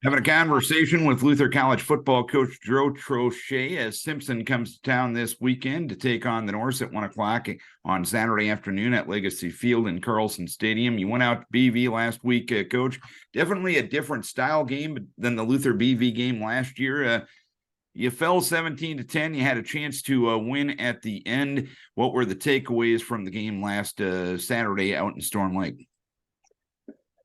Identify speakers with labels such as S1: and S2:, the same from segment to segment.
S1: Having a conversation with Luther College football coach Joe Troche as Simpson comes to town this weekend to take on the Norse at 1 o'clock on Saturday afternoon at Legacy Field in Carlson Stadium. You went out to BV last week, Coach. Definitely a different style game than the Luther BV game last year. You fell 17-10. You had a chance to win at the end. What were the takeaways from the game last Saturday out in Storm Lake?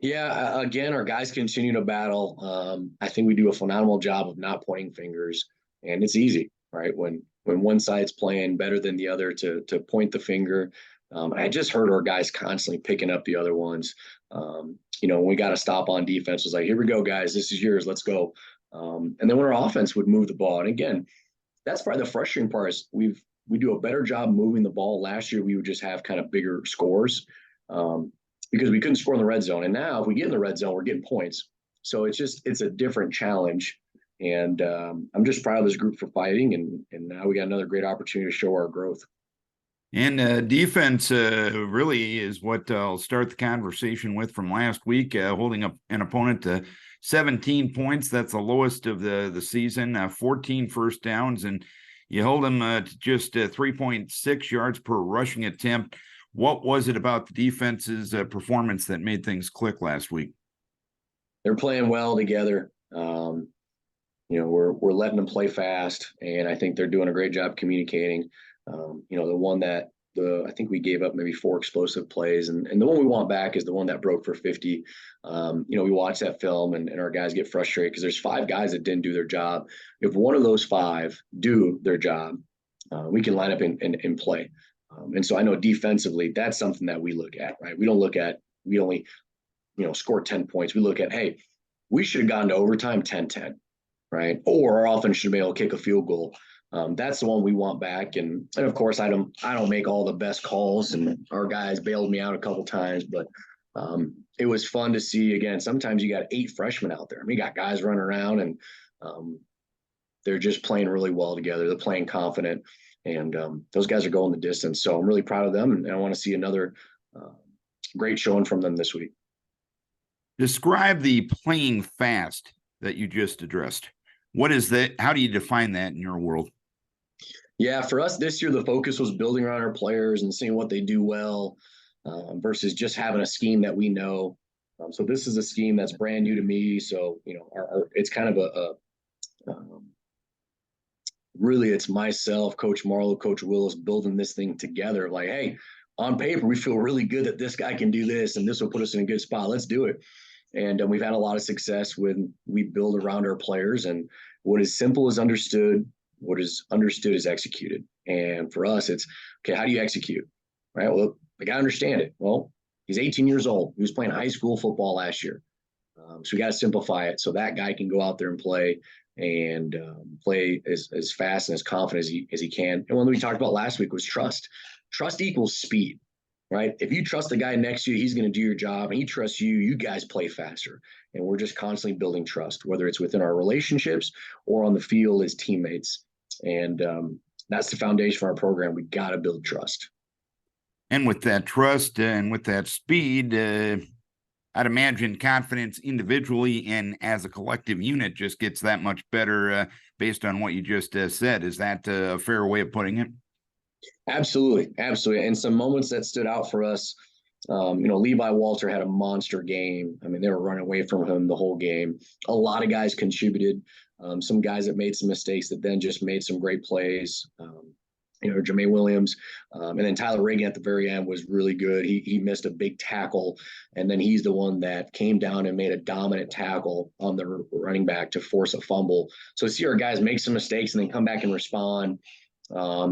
S2: Yeah, again, our guys continue to battle. I think we do a phenomenal job of not pointing fingers, and it's easy, right? When one side's playing better than the other to point the finger. I just heard our guys constantly picking up the other ones. When we got to stop on defense, it was like, here we go, guys, this is yours, let's go. And then when our offense would move the ball, and again, that's probably the frustrating part is we do a better job moving the ball. Last year, we would just have kind of bigger scores. Because we couldn't score in the red zone. And now if we get in the red zone, we're getting points. So it's a different challenge. And I'm just proud of this group for fighting. And now we got another great opportunity to show our growth.
S1: And defense really is what I'll start the conversation with from last week, holding up an opponent to 17 points. That's the lowest of the season, 14 first downs, and you hold them to just 3.6 yards per rushing attempt. What was it about the defense's performance that made things click last week?
S2: They're playing well together. We're letting them play fast, and I think they're doing a great job communicating. The one that I think we gave up maybe 4 explosive plays, and the one we want back is the one that broke for 50. We watch that film, and our guys get frustrated because there's 5 guys that didn't do their job. If one of those 5 do their job, we can line up and play. And so I know defensively, that's something that we look at, right? We don't look at, we only, score 10 points. We look at, hey, we should have gone to overtime 10-10, right? Or our offense should be able to kick a field goal. That's the one we want back. And of course, I don't make all the best calls, and our guys bailed me out a couple times, but it was fun to see. Again, sometimes you got 8 freshmen out there. I mean, you got guys running around, and they're just playing really well together. They're playing confident. And those guys are going the distance. So I'm really proud of them, and I want to see another great showing from them this week.
S1: Describe the playing fast that you just addressed. What is that? How do you define that in your world?
S2: Yeah, for us this year, the focus was building around our players and seeing what they do well versus just having a scheme that we know. So this is a scheme that's brand new to me. So, it's kind of really, it's myself, Coach Marlowe, Coach Willis building this thing together. Like, hey, on paper, we feel really good that this guy can do this, and this will put us in a good spot. Let's do it. And we've had a lot of success when we build around our players. And what is simple is understood. What is understood is executed. And for us, it's, okay, how do you execute? Right? Well, the guy understand it. Well, he's 18 years old. He was playing high school football last year. So we got to simplify it so that guy can go out there and play and play as fast and as confident as he can. And one that we talked about last week was trust. Trust equals speed, right? If you trust the guy next to you, he's going to do your job, and he trusts you, you guys play faster. And we're just constantly building trust, whether it's within our relationships or on the field as teammates. And that's the foundation for our program. We got to build trust.
S1: And with that trust and with that speed, I'd imagine confidence individually and as a collective unit just gets that much better based on what you just said. Is that a fair way of putting it?
S2: Absolutely. Absolutely. And some moments that stood out for us, Levi Walter had a monster game. I mean, they were running away from him the whole game. A lot of guys contributed. Some guys that made some mistakes that then just made some great plays. Jermaine Williams, and then Tyler Reagan at the very end was really good. He missed a big tackle, and then he's the one that came down and made a dominant tackle on the running back to force a fumble. So to see our guys make some mistakes and then come back and respond.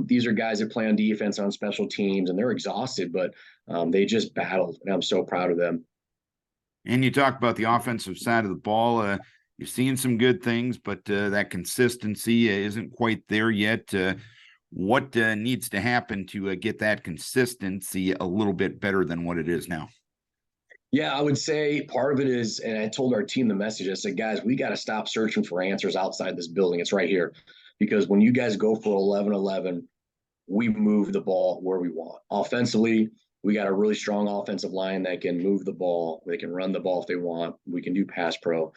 S2: These are guys that play on defense, on special teams, and they're exhausted, but they just battled, and I'm so proud of them.
S1: And you talk about the offensive side of the ball. You're seeing some good things, but that consistency isn't quite there yet. What needs to happen to get that consistency a little bit better than what it is now?
S2: Yeah, I would say part of it is, and I told our team the message, I said, guys, we got to stop searching for answers outside this building. It's right here. Because when you guys go for 11-11, we move the ball where we want. Offensively, we got a really strong offensive line that can move the ball. They can run the ball if they want. We can do pass pro.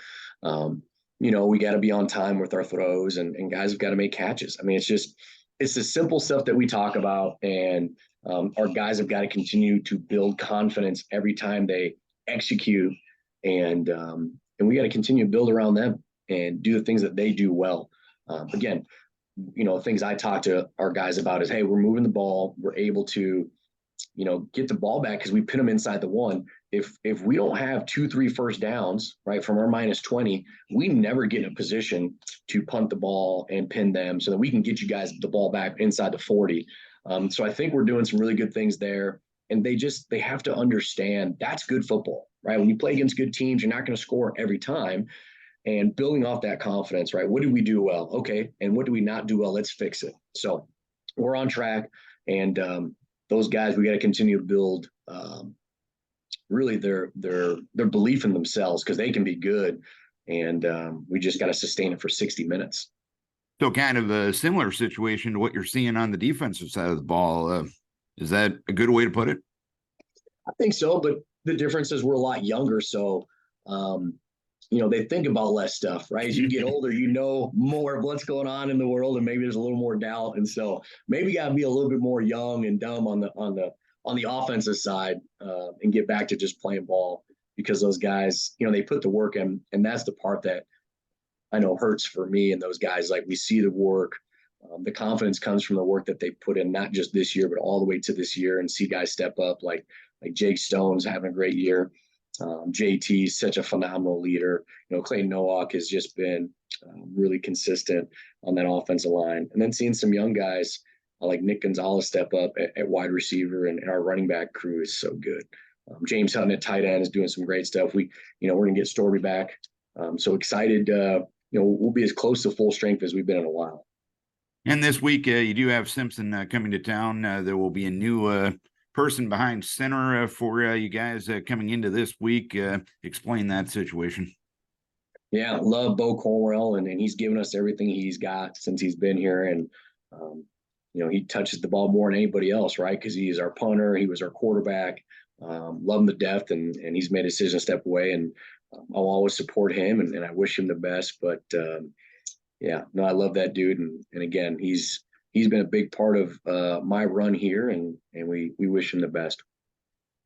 S2: we got to be on time with our throws, and guys have got to make catches. I mean, it's the simple stuff that we talk about, and our guys have got to continue to build confidence every time they execute, and we got to continue to build around them and do the things that they do well. Again, things I talk to our guys about is, hey, we're moving the ball, we're able to, get the ball back because we pin them inside the one. If we don't have 2-3 first downs, right, from our -20, we never get in a position to punt the ball and pin them so that we can get you guys the ball back inside the 40. So I think we're doing some really good things there. And they have to understand that's good football, right? When you play against good teams, you're not going to score every time. And building off that confidence, right? What did we do well? Okay. And what do we not do well? Let's fix it. So we're on track. And those guys, we got to continue to build really their belief in themselves, because they can be good. And we just got to sustain it for 60 minutes.
S1: So kind of a similar situation to what you're seeing on the defensive side of the ball. Is that a good way to put it?
S2: I think so, but the difference is we're a lot younger. So, they think about less stuff, right? As you get older, more of what's going on in the world, and maybe there's a little more doubt. And so maybe got to be a little bit more young and dumb on the offensive side, and get back to just playing ball, because those guys, they put the work in, and that's the part that I know hurts for me and those guys. Like, we see the work. The confidence comes from the work that they put in, not just this year, but all the way to this year, and see guys step up like Jake Stone's having a great year. JT is such a phenomenal leader. Clay Nowak has just been really consistent on that offensive line. And then seeing some young guys like Nick Gonzalez step up at wide receiver, and our running back crew is so good. James Hutton at tight end is doing some great stuff. We're going to get Storby back. So excited. We'll be as close to full strength as we've been in a while.
S1: And this week, you do have Simpson coming to town. There will be a new person behind center for you guys coming into this week. Explain that situation.
S2: Yeah, love Bo Cornwell, and he's given us everything he's got since he's been here. And, he touches the ball more than anybody else, right? Because he's our punter. He was our quarterback. Love him to death, and he's made a decision to step away. And I'll always support him, and I wish him the best. But, I love that dude. And again, he's been a big part of my run here, and we wish him the best.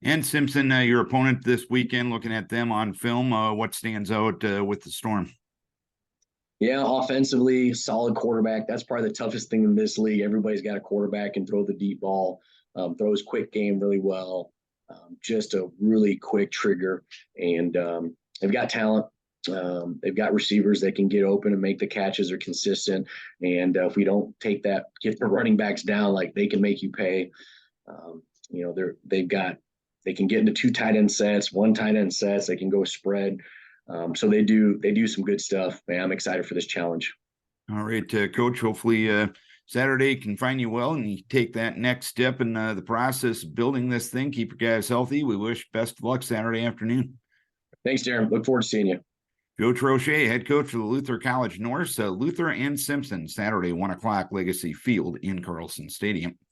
S1: And Simpson, your opponent this weekend, looking at them on film, what stands out with the Storm?
S2: Yeah, offensively, solid quarterback. That's probably the toughest thing in this league. Everybody's got a quarterback and throw the deep ball, throws quick game really well, just a really quick trigger. And they've got talent. They've got receivers that can get open and make the catches, are consistent. And if we don't get the running backs down, like, they can make you pay. They can get into 2 tight end sets, 1 tight end sets. They can go spread. So they do some good stuff. Man, I'm excited for this challenge.
S1: All right, Coach, hopefully Saturday can find you well, and you take that next step in the process of building this thing. Keep your guys healthy. We wish best of luck Saturday afternoon.
S2: Thanks, Darren. Look forward to seeing you.
S1: Joe Troche, head coach of the Luther College Norse. Luther and Simpson, Saturday, 1 o'clock, Legacy Field in Carlson Stadium.